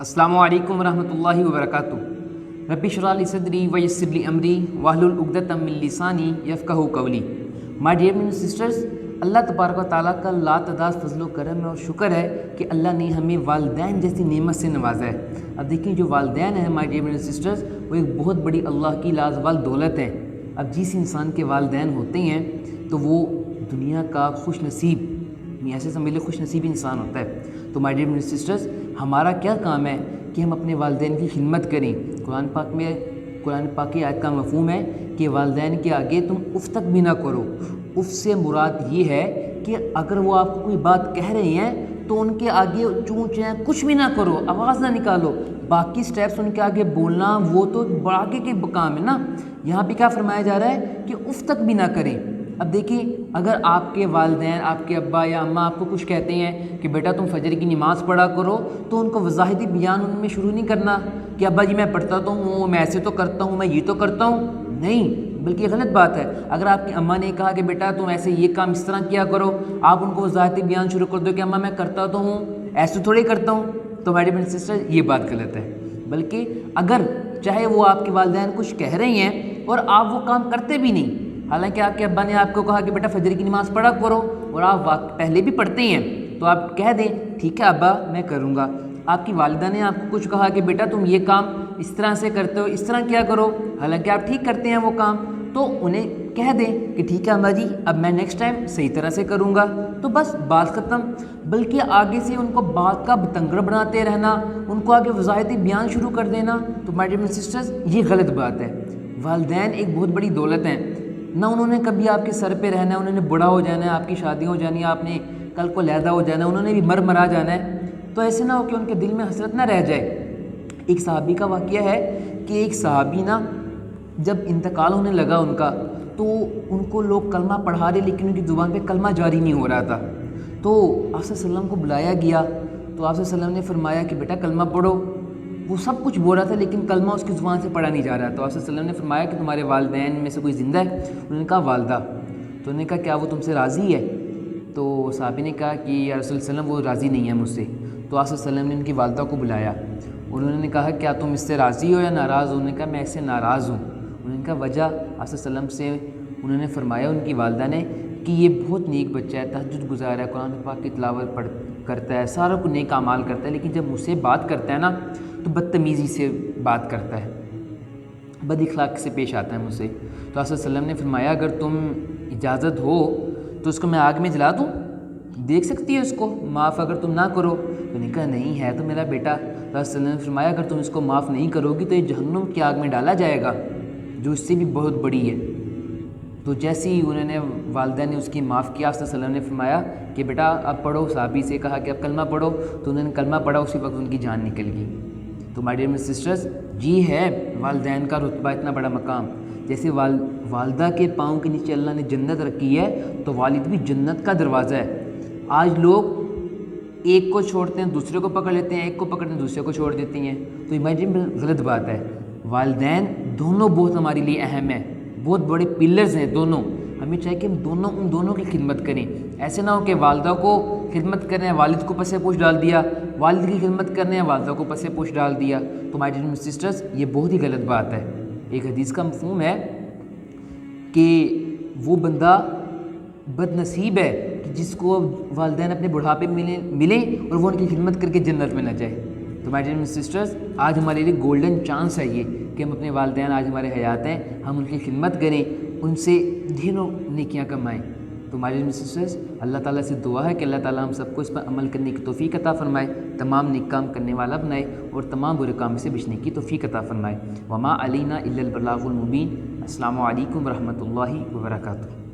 السلام علیکم ورحمۃ اللہ وبرکاتہ۔ رب اشرح لی صدری ویسر لی امری واحلل عقدۃ من لسانی یفقہوا قولی۔ My dear brothers and sisters, اللہ تبارک و تعالیٰ کا لاتعداد فضل و کرم ہے اور شکر ہے کہ اللہ نے ہمیں والدین جیسی نعمت سے نوازا ہے۔ اب دیکھیں جو والدین ہیں مائی ڈیئر برادرز اینڈ سسٹرز، وہ ایک بہت بڑی اللہ کی لازوال دولت ہے۔ اب جس انسان کے والدین ہوتے ہیں تو وہ دنیا کا خوش نصیب، ایسے سمجھ لے خوش نصیب انسان ہوتا ہے۔ تو مائی ڈیئر برادرز اینڈ سسٹرز، ہمارا کیا کام ہے کہ ہم اپنے والدین کی خدمت کریں۔ قرآن پاک کی آیت کا مفہوم ہے کہ والدین کے آگے تم اف تک بھی نہ کرو۔ اف سے مراد یہ ہے کہ اگر وہ آپ کو کوئی بات کہہ رہے ہیں تو ان کے آگے چوں چیں کچھ بھی نہ کرو، آواز نہ نکالو۔ باقی سٹیپس ان کے آگے بولنا وہ تو آگے کے کام ہے نا۔ یہاں پہ کیا فرمایا جا رہا ہے کہ اف تک بھی نہ کریں۔ اب دیکھیں، اگر آپ کے والدین، آپ کے ابا یا اماں آپ کو کچھ کہتے ہیں کہ بیٹا تم فجر کی نماز پڑھا کرو، تو ان کو وضاحتی بیان ان میں شروع نہیں کرنا کہ ابا جی میں پڑھتا تو ہوں، میں ایسے تو کرتا ہوں، میں یہ تو کرتا ہوں، نہیں، بلکہ یہ غلط بات ہے۔ اگر آپ کی اماں نے کہا کہ بیٹا تم ایسے یہ کام اس طرح کیا کرو، آپ ان کو وضاحتی بیان شروع کر دو کہ اماں میں کرتا تو ہوں، ایسے تھوڑے کرتا ہوں، تو میری بہن سسٹر یہ بات غلط ہے۔ بلکہ اگر چاہے وہ آپ کے والدین کچھ کہہ رہے ہیں اور آپ وہ کام کرتے بھی نہیں، حالانکہ آپ کے ابا نے آپ کو کہا کہ بیٹا فجر کی نماز پڑھا کرو اور آپ پہلے بھی پڑھتے ہیں، تو آپ کہہ دیں ٹھیک ہے ابا میں کروں گا۔ آپ کی والدہ نے آپ کو کچھ کہا کہ بیٹا تم یہ کام اس طرح سے کرتے ہو، اس طرح کیا کرو، حالانکہ آپ ٹھیک کرتے ہیں وہ کام، تو انہیں کہہ دیں کہ ٹھیک ہے اماں جی اب میں نیکسٹ ٹائم صحیح طرح سے کروں گا، تو بس بات ختم۔ بلکہ آگے سے ان کو بات کا بتنگڑ بناتے رہنا، ان کو آگے وضاحتی بیان شروع کر دینا، تو مائی ڈیئر سسٹرز یہ غلط بات ہے۔ والدین ایک بہت بڑی دولت ہیں، نہ انہوں نے کبھی آپ کے سر پہ رہنا ہے، انہوں نے بڑا ہو جانا ہے، آپ کی شادی ہو جانی ہے، آپ نے کل کو علیحدہ ہو جانا ہے، انہوں نے بھی مرا جانا ہے، تو ایسے نہ ہو کہ ان کے دل میں حسرت نہ رہ جائے۔ ایک صحابی کا واقعہ ہے کہ ایک صحابی نا جب انتقال ہونے لگا ان کا، تو ان کو لوگ کلمہ پڑھا رہے لیکن ان کی زبان پہ کلمہ جاری نہیں ہو رہا تھا، تو آپ صلی اللہ علیہ وسلم کو بلایا گیا، تو آپ صلی اللہ علیہ وسلم نے فرمایا کہ بیٹا کلمہ پڑھو۔ وہ سب کچھ بول رہا تھا لیکن کلمہ اس کی زبان سے پڑھا نہیں جا رہا، تو آپ صلی اللہ علیہ وسلم نے فرمایا کہ تمہارے والدین میں سے کوئی زندہ ہے؟ انہوں نے کہا والدہ۔ تو انہوں نے کہا کیا وہ تم سے راضی ہے؟ تو صحابی نے کہا کہ یا رسول اللہ علیہ وسلم وہ راضی نہیں ہے مجھ سے۔ تو آپ صلی اللہ علیہ وسلم نے ان کی والدہ کو بلایا، انہوں نے کہا کیا تم اس سے راضی ہو یا ناراض ہو؟ انہوں نے کہا میں اس سے ناراض ہوں۔ انہوں نے کہا وجہ؟ آپ صلی اللہ علیہ وسلم سے انہوں نے فرمایا ان کی والدہ نے کہ یہ بہت نیک بچہ ہے، تہجد گزار ہے، قرآن پاک کی تلاوت کرتا ہے، سارا کو نیک اعمال کرتا ہے، لیکن جب مجھ سے بات کرتا ہے نا تو بدتمیزی سے بات کرتا ہے، بد اخلاق سے پیش آتا ہے مجھ سے۔ تو آپ صلی اللہ علیہ وسلم نے فرمایا اگر تم اجازت ہو تو اس کو میں آگ میں جلا دوں، دیکھ سکتی ہے اس کو، معاف اگر تم نہ کرو؟ تو نے کہا نہیں ہے تو میرا بیٹا۔ تو آپ صلی اللہ علیہ وسلم نے فرمایا اگر تم اس کو معاف نہیں کرو گی تو یہ جہنم کی آگ میں ڈالا جائے گا جو اس سے بھی بہت بڑی ہے۔ تو جیسے ہی انہوں نے والدہ نے اس کی معاف کیا، آپ صلی اللہ علیہ وسلم نے فرمایا کہ بیٹا اب پڑھو، صحابی سے کہا کہ اب کلمہ پڑھو، تو انہوں نے کلمہ پڑھا، اسی وقت ان کی جان نکل گئی۔ تو مائی ڈیئر سسٹرز جی ہے والدین کا رتبہ اتنا بڑا مقام، جیسے والدہ کے پاؤں کے نیچے اللہ نے جنت رکھی ہے تو والد بھی جنت کا دروازہ ہے۔ آج لوگ ایک کو چھوڑتے ہیں دوسرے کو پکڑ لیتے ہیں، ایک کو پکڑتے ہیں دوسرے کو چھوڑ دیتی ہیں، تو امیجن غلط بات ہے۔ والدین دونوں بہت ہمارے لیے اہم ہیں، بہت بڑے پلرز ہیں دونوں، ہمیں چاہیے کہ ہم ان دونوں کی خدمت کریں۔ ایسے نہ ہو کہ والدہ کو خدمت کریں والد کو پسے پوش ڈال دیا، والد کی خدمت کرنے والدہ کو پسے پوش ڈال دیا، تو مائی ڈیئر سسٹرز یہ بہت ہی غلط بات ہے۔ ایک حدیث کا مفہوم ہے کہ وہ بندہ بد نصیب ہے کہ جس کو والدین اپنے بڑھاپے میں ملیں اور وہ ان کی خدمت کر کے جنت میں نہ جائے۔ تو مائی ڈیئر سسٹرز آج ہمارے لیے گولڈن چانس ہے یہ کہ ہم اپنے والدین آج ہمارے حیات ہیں، ہم ان کی خدمت کریں، ان سے ڈھیروں نیکیاں کمائیں۔ تو مائی ڈیئر سسٹرز اللہ تعالیٰ سے دعا ہے کہ اللہ تعالیٰ ہم سب کو اس پر عمل کرنے کی توفیق عطا فرمائے، تمام نیک کام کرنے والا بنائے اور تمام برے کام سے بچنے کی توفیق عطا فرمائے۔ وما علینا الا البلاغ المبین۔ السلام علیکم ورحمۃ اللہ وبرکاتہ۔